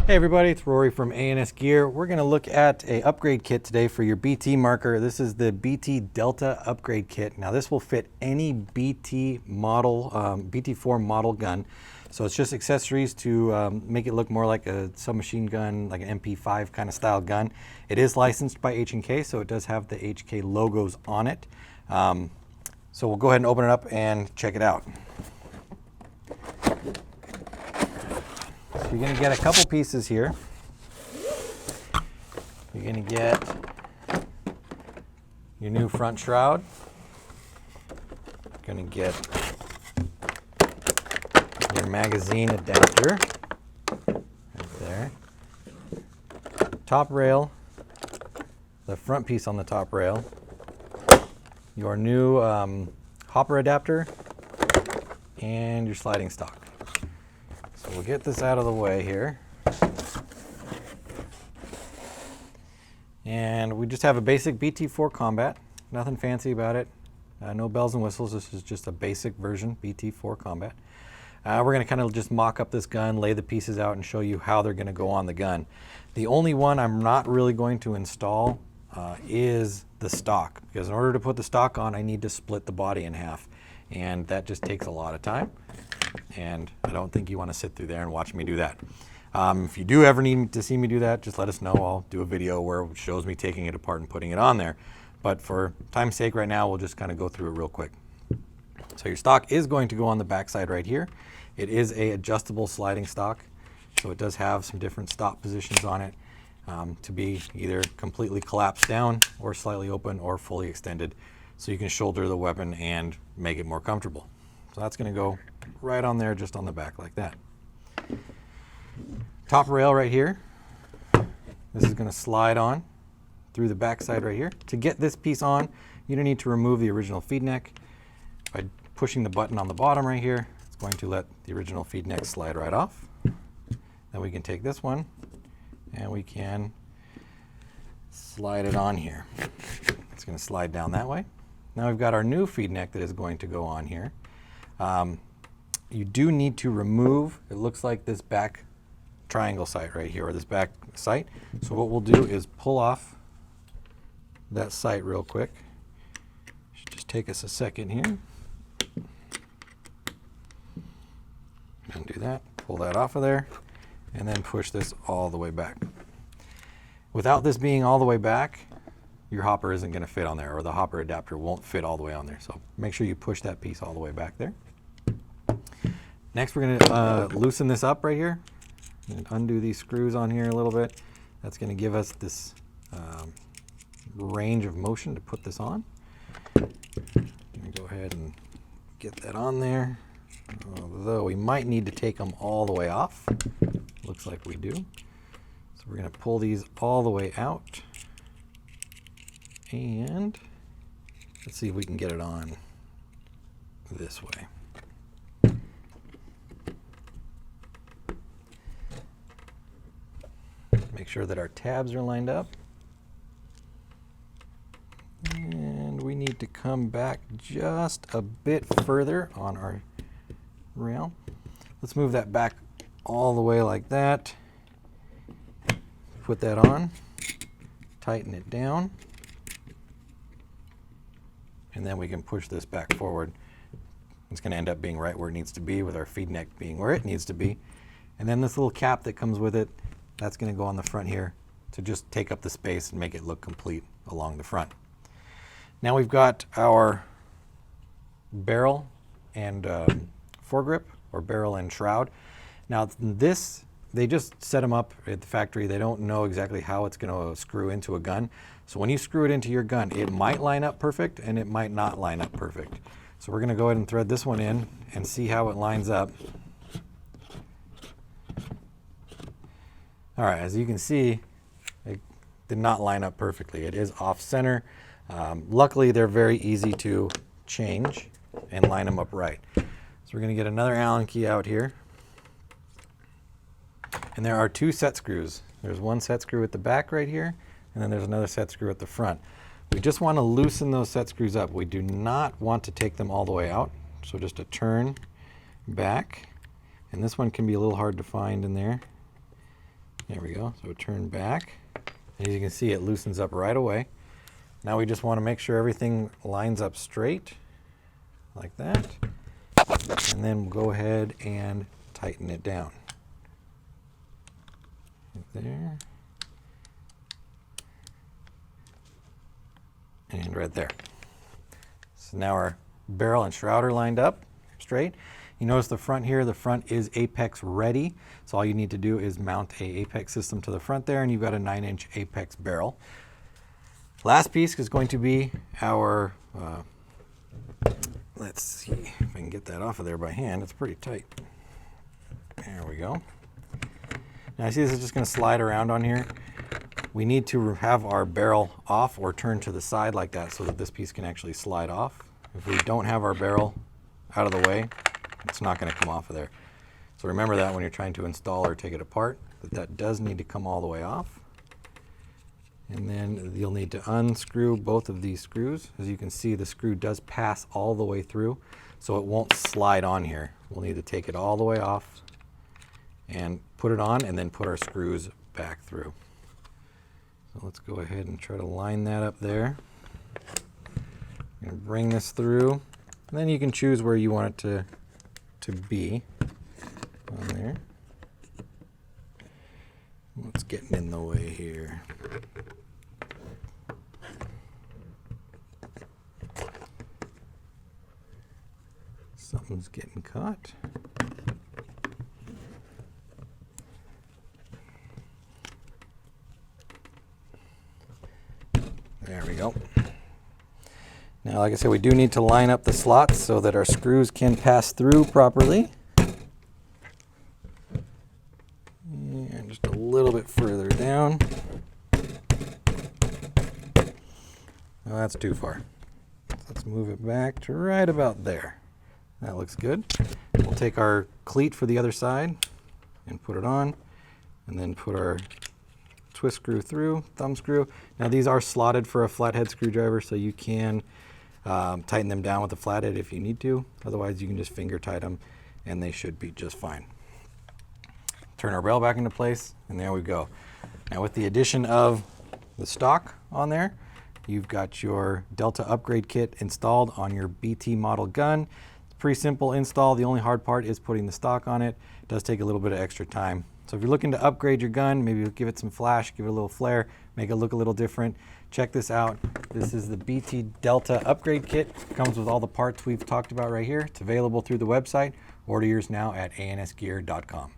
Hey everybody, it's Rory from ANSgear. We're going to look at a upgrade kit today for your BT marker. This is the BT Delta upgrade kit. Now this will fit any BT model, BT4 model gun. So it's just accessories to make it look more like a submachine gun, like an MP5 kind of style gun. It is licensed by H&K, so it does have the HK logos on it. So we'll go ahead and open it up and check it out. You're going to get a couple pieces here. You're going to get your new front shroud. You're going to get your magazine adapter right there. Top rail, the front piece on the top rail, your new hopper adapter, and your sliding stock. So we'll get this out of the way here. And we just have a basic BT4 Combat. Nothing fancy about it. No bells and whistles. This is just a basic version BT4 Combat. We're going to kind of just mock up this gun, lay the pieces out, and show you how they're going to go on the gun. The only one I'm not really going to install is the stock, because in order to put the stock on, I need to split the body in half, and that just takes a lot of time. And I don't think you want to sit through there and watch me do that. If you do ever need to see me do that, just let us know. I'll do a video where it shows me taking it apart and putting it on there. But for time's sake right now, we'll just kind of go through it real quick. So your stock is going to go on the back side right here. It is a adjustable sliding stock, so it does have some different stop positions on it to be either completely collapsed down or slightly open or fully extended, so you can shoulder the weapon and make it more comfortable. So that's going to go right on there, just on the back like that. Top rail right here. This is going to slide on through the back side right here. To get this piece on, you don't need to remove the original feed neck. By pushing the button on the bottom right here, it's going to let the original feed neck slide right off. Then we can take this one and we can slide it on here. It's going to slide down that way. Now we've got our new feed neck that is going to go on here. You do need to remove, it looks like this back triangle sight right here, or this back sight. So what we'll do is pull off that sight real quick. Should just take us a second here. Undo that, pull that off of there, and then push this all the way back. Without this being all the way back, your hopper isn't going to fit on there, or the hopper adapter won't fit all the way on there. So make sure you push that piece all the way back there. Next, we're going to loosen this up right here and undo these screws on here a little bit. That's going to give us this range of motion to put this on. Go ahead and get that on there, although we might need to take them all the way off. Looks like we do. So we're going to pull these all the way out. And let's see if we can get it on this way. Make sure that our tabs are lined up. And we need to come back just a bit further on our rail. Let's move that back all the way like that. Put that on, tighten it down, and then we can push this back forward. It's going to end up being right where it needs to be, with our feed neck being where it needs to be. And then this little cap that comes with it, that's going to go on the front here to just take up the space and make it look complete along the front. Now we've got our barrel and foregrip, or barrel and shroud. Now this, they just set them up at the factory. They don't know exactly how it's going to screw into a gun. So when you screw it into your gun, it might line up perfect and it might not line up perfect. So we're going to go ahead and thread this one in and see how it lines up. All right, as you can see, it did not line up perfectly. It is off center. Luckily, they're very easy to change and line them up right. So we're going to get another Allen key out here. And there are two set screws. There's one set screw at the back right here, and then there's another set screw at the front. We just want to loosen those set screws up. We do not want to take them all the way out. So just a turn back, and this one can be a little hard to find in there. There we go. So turn back. As you can see, it loosens up right away. Now we just want to make sure everything lines up straight, like that. And then we'll go ahead and tighten it down. Right there. And right there. So now our barrel and shroud are lined up straight. You notice the front here, the front is apex ready. So all you need to do is mount a apex system to the front there, and you've got a 9-inch apex barrel. Last piece is going to be our, let's see if I can get that off of there by hand. It's pretty tight. There we go. Now I see this is just going to slide around on here. We need to have our barrel off or turned to the side like that so that this piece can actually slide off. If we don't have our barrel out of the way, it's not going to come off of there. So remember that when you're trying to install or take it apart, that does need to come all the way off. And then you'll need to unscrew both of these screws. As you can see, the screw does pass all the way through, so it won't slide on here. We'll need to take it all the way off and put it on, and then put our screws back through. So let's go ahead and try to line that up there. I'm going to bring this through, and then you can choose where you want it to be on there. What's getting in the way here? Something's getting caught. There we go. Now, like I said, we do need to line up the slots so that our screws can pass through properly. And just a little bit further down. Oh, that's too far. Let's move it back to right about there. That looks good. We'll take our cleat for the other side and put it on, and then put our twist screw through, thumb screw. Now these are slotted for a flathead screwdriver, so you can tighten them down with a flathead if you need to. Otherwise, you can just finger tight them, and they should be just fine. Turn our rail back into place, and there we go. Now with the addition of the stock on there, you've got your Delta upgrade kit installed on your BT model gun. It's a pretty simple install. The only hard part is putting the stock on it. It does take a little bit of extra time. So if you're looking to upgrade your gun, maybe give it some flash, give it a little flare, make it look a little different, check this out. This is the BT Delta upgrade kit. It comes with all the parts we've talked about right here. It's available through the website. Order yours now at ANSgear.com.